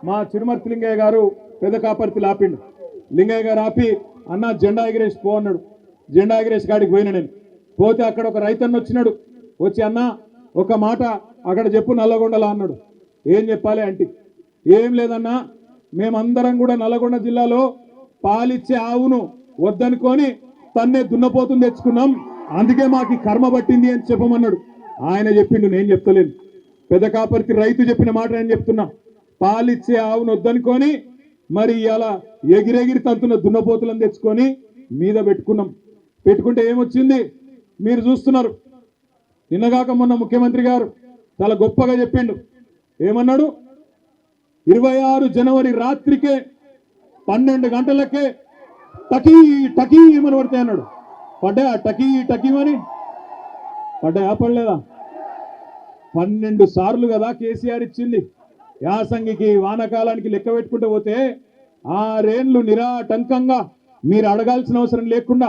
మా చిరుమర్తి లింగయ్య గారు పెద్ద కాపర్తిలు ఆపిండు. లింగయ్య గారు ఆపి అన్న జెండా ఎగిరేసి పో అన్నాడు. జెండా ఎగిరేసి కాడికి పోయినా నేను. పోతే అక్కడ ఒక రైతన్న వచ్చినాడు. వచ్చి అన్న ఒక మాట అక్కడ చెప్పు నల్లగొండలా అన్నాడు. ఏం చెప్పాలి అంటే ఏం లేదన్నా, మేమందరం కూడా నల్లగొండ జిల్లాలో పాలిచ్చే ఆవును వద్దనుకొని తన్నే దున్నపోతుని తెచ్చుకున్నాం, అందుకే మాకు ఈ కర్మ పట్టింది అని చెప్పమన్నాడు. ఆయన చెప్పిండు, నేను చెప్తలేను. పెద్ద కాపర్తి రైతు చెప్పిన మాట నేను చెప్తున్నా. పాలిచ్చే ఆవును వద్దనుకొని మరి ఇలా ఎగిరెగిరి తంతున్న దున్నపోతులను తెచ్చుకొని మీద పెట్టుకున్నాం. పెట్టుకుంటే ఏమొచ్చింది మీరు చూస్తున్నారు. నిన్నగాక మొన్న ముఖ్యమంత్రి గారు చాలా గొప్పగా చెప్పిండు. ఏమన్నాడు? 26 జనవరి రాత్రికే 12 గంటలకే టకీ టకీ ఏమని పడతాయి అన్నాడు. పడ్డా టకీ టకీమని పడ్డా పడలేదా? 12 సార్లు కదా కేసీఆర్ ఇచ్చింది. యాసంగికి వానకాలానికి లెక్క పెట్టుకుంటూ పోతే 6 ఏళ్లు నిరాటంకంగా మీరు అడగాల్సిన అవసరం లేకుండా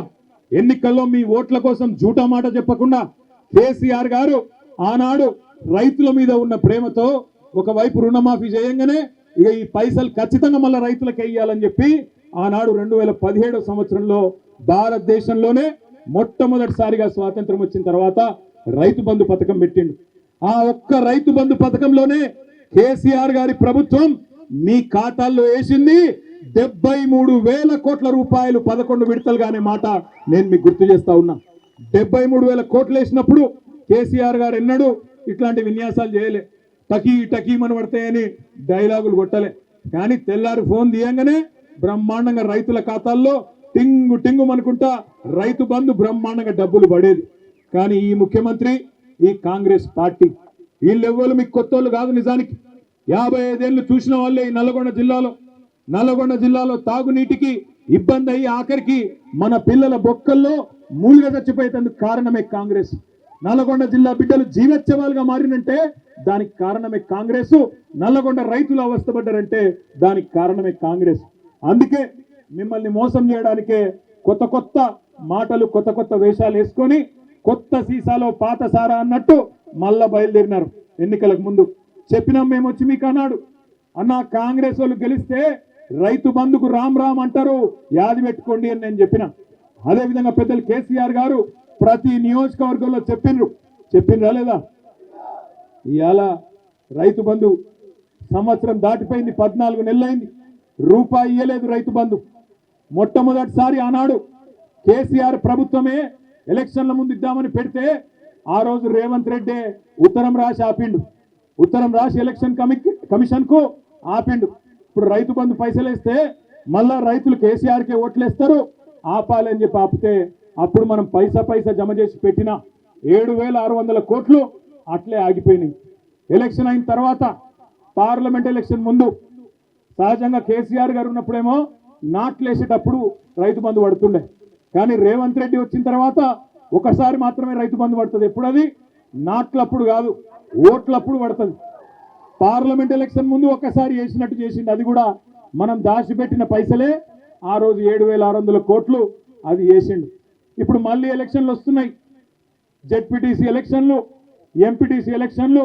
ఎన్నికల్లో మీ ఓట్ల కోసం జూటా మాట చెప్పకుండా కేసీఆర్ గారు ఆనాడు రైతుల మీద ఉన్న ప్రేమతో ఒకవైపు రుణమాఫీ చేయంగానే ఇక ఈ పైసలు ఖచ్చితంగా మళ్ళీ రైతులకు వేయాలని చెప్పి ఆనాడు 2017 సంవత్సరంలో భారతదేశంలోనే మొట్టమొదటిసారిగా స్వాతంత్రం వచ్చిన తర్వాత రైతు బంధు పథకం పెట్టిండు. ఆ ఒక్క రైతు బంధు పథకంలోనే కేసీఆర్ గారి ప్రభుత్వం మీ ఖాతాల్లో వేసింది 73,000 కోట్ల రూపాయలు 11 విడతలుగానే మాట నేను మీకు గుర్తు చేస్తా ఉన్నా. 73,000 కోట్లు వేసినప్పుడు కేసీఆర్ గారు ఎన్నడూ ఇట్లాంటి విన్యాసాలు చేయలే. టకీ టకీమని పడతాయని డైలాగులు కొట్టలే. కానీ తెల్లారి ఫోన్ తీయంగానే బ్రహ్మాండంగా రైతుల ఖాతాల్లో టింగు టింగు అనుకుంటా రైతు బంధు బ్రహ్మాండంగా డబ్బులు పడేది. కానీ ఈ ముఖ్యమంత్రి, ఈ కాంగ్రెస్ పార్టీ వీళ్ళెవ్వరు మీకు కొత్తోళ్ళు కాదు. నిజానికి 55 ఏళ్ళు చూసిన వాళ్ళే ఈ నల్లగొండ జిల్లాలో తాగునీటికి ఇబ్బంది అయ్యి ఆఖరికి మన పిల్లల బొక్కల్లో మూలుగా చచ్చిపోయేందుకు కారణమే కాంగ్రెస్. నల్లగొండ జిల్లా బిడ్డలు జీవోత్సవాలుగా మారినంటే దానికి కారణమే కాంగ్రెస్. నల్లగొండ రైతులు అవస్థపడ్డారంటే దానికి కారణమే కాంగ్రెస్. అందుకే మిమ్మల్ని మోసం చేయడానికే కొత్త కొత్త మాటలు, కొత్త కొత్త వేషాలు వేసుకొని కొత్త సీసాలో పాత సారా అన్నట్టు మళ్ళా బయలుదేరినారు. ఎన్నికలకు ముందు చెప్పినాం మేము వచ్చి మీకు అన్నాడు, అన్న కాంగ్రెస్ వాళ్ళు గెలిస్తే రైతు బంధుకు రామ్ రామ్ అంటారు, యాది పెట్టుకోండి అని నేను చెప్పిన. అదేవిధంగా పెద్దలు కేసీఆర్ గారు ప్రతి నియోజకవర్గంలో చెప్పిండ్రా లేదా? ఇవాళ రైతు బంధు సంవత్సరం దాటిపోయింది, 14 నెలలైంది, రూపాయి ఇయ్యలేదు రైతు బంధు. మొట్టమొదటిసారి ఆనాడు కేసీఆర్ ప్రభుత్వమే ఎలక్షన్ల ముందు ఇద్దామని పెడితే ఆ రోజు రేవంత్ రెడ్డి ఉత్తరం రాసి ఆపిండు. ఉత్తరం రాసి ఎలక్షన్ కమిషన్ కు ఆపిండు. ఇప్పుడు రైతు బంధు పైసలు వేస్తే మళ్ళా రైతులు కేసీఆర్కే ఓట్లేస్తారు, ఆపాలని చెప్పి ఆపితే అప్పుడు మనం పైసా జమ చేసి పెట్టిన 7,600 కోట్లు అట్లే ఆగిపోయినాయి. ఎలక్షన్ అయిన తర్వాత పార్లమెంట్ ఎలక్షన్ ముందు సహజంగా కేసీఆర్ గారు ఉన్నప్పుడేమో నాట్లేసేటప్పుడు రైతు బంధు పడుతుండే. కానీ రేవంత్ రెడ్డి వచ్చిన తర్వాత ఒకసారి మాత్రమే రైతు బంధు పడుతుంది. ఎప్పుడు అది? నాట్లప్పుడు కాదు, ఓట్లప్పుడు పడుతుంది. పార్లమెంట్ ఎలక్షన్ ముందు ఒక్కసారి వేసినట్టు చేసింది, అది కూడా మనం దాచిపెట్టిన పైసలే. ఆ రోజు 7,600 కోట్లు అది వేసిండు. ఇప్పుడు మళ్ళీ ఎలక్షన్లు వస్తున్నాయి. జెడ్పీటీసీ ఎలక్షన్లు, ఎంపీటీసీ ఎలక్షన్లు,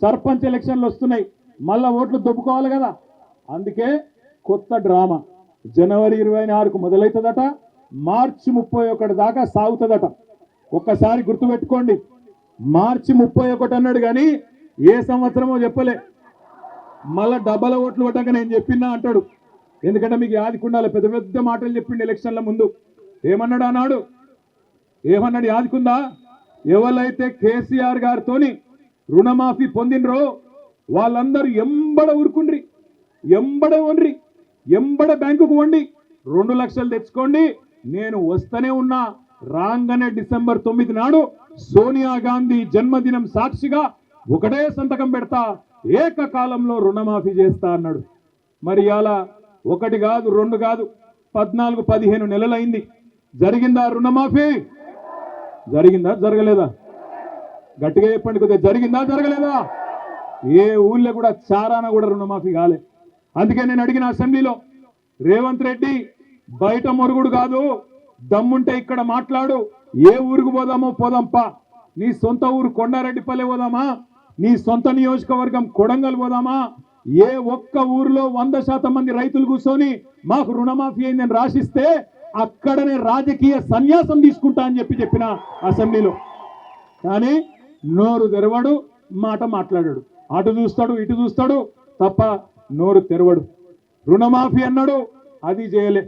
సర్పంచ్ ఎలక్షన్లు వస్తున్నాయి. మళ్ళా ఓట్లు దొబ్బుకోవాలి కదా. అందుకే కొత్త డ్రామా జనవరి 24కు మొదలవుతుందట, మార్చి 31 దాకా సాగుతుందట. ఒక్కసారి గుర్తుపెట్టుకోండి, మార్చి 31 అన్నాడు కానీ ఏ సంవత్సరమో చెప్పలే. మళ్ళా డబ్బల ఓట్లు పడ్డాక నేను చెప్పినా అంటాడు. ఎందుకంటే మీకు యాదికుండాలి, పెద్ద పెద్ద మాటలు చెప్పిండు ఎలక్షన్ల ముందు. ఏమన్నాడు యాదికుందా? ఎవరైతే కేసీఆర్ గారితోని రుణమాఫీ పొందినరో వాళ్ళందరూ ఎంబడ ఊరుకుండ్రి, ఎంబడ బ్యాంకుకు వండి 2 లక్షలు తెచ్చుకోండి, నేను వస్తూనే ఉన్నా. రాగానే డిసెంబర్ 9 నాడు సోనియా గాంధీ జన్మదినం సాక్షిగా ఒకటే సంతకం పెడతా, ఏకకాలంలో రుణమాఫీ చేస్తా అన్నాడు. మరి ఇలా 1 కాదు 2 కాదు 14-15 నెలలైంది. జరిగిందా రుణమాఫీ? జరిగిందా జరగలేదా? గట్టిగా చెప్పండి కొద్దిగా. జరిగిందా జరగలేదా? ఏ ఊళ్ళో కూడా చారాన కూడా రుణమాఫీ కాలే. అందుకే నేను అడిగిన అసెంబ్లీలో, రేవంత్ రెడ్డి బయట మొరుగుడు కాదు, దమ్ముంటే ఇక్కడ మాట్లాడు. ఏ ఊరికి పోదామో పోదాంపా. నీ సొంత ఊరు కొండారెడ్డిపల్లె పోదామా, నీ సొంత నియోజకవర్గం కొడంగల్ పోదామా, ఏ ఒక్క ఊరిలో 100% మంది రైతులు కూర్చొని మాకు రుణమాఫీ అయిందని రాసిస్తే అక్కడనే రాజకీయ సన్యాసం తీసుకుంటా అని చెప్పిన అసెంబ్లీలో. కానీ నోరు తెరవడు, మాట మాట్లాడాడు. అటు చూస్తాడు, ఇటు చూస్తాడు తప్ప నోరు తెరవడు. రుణమాఫీ అన్నాడు, అది చేయలే.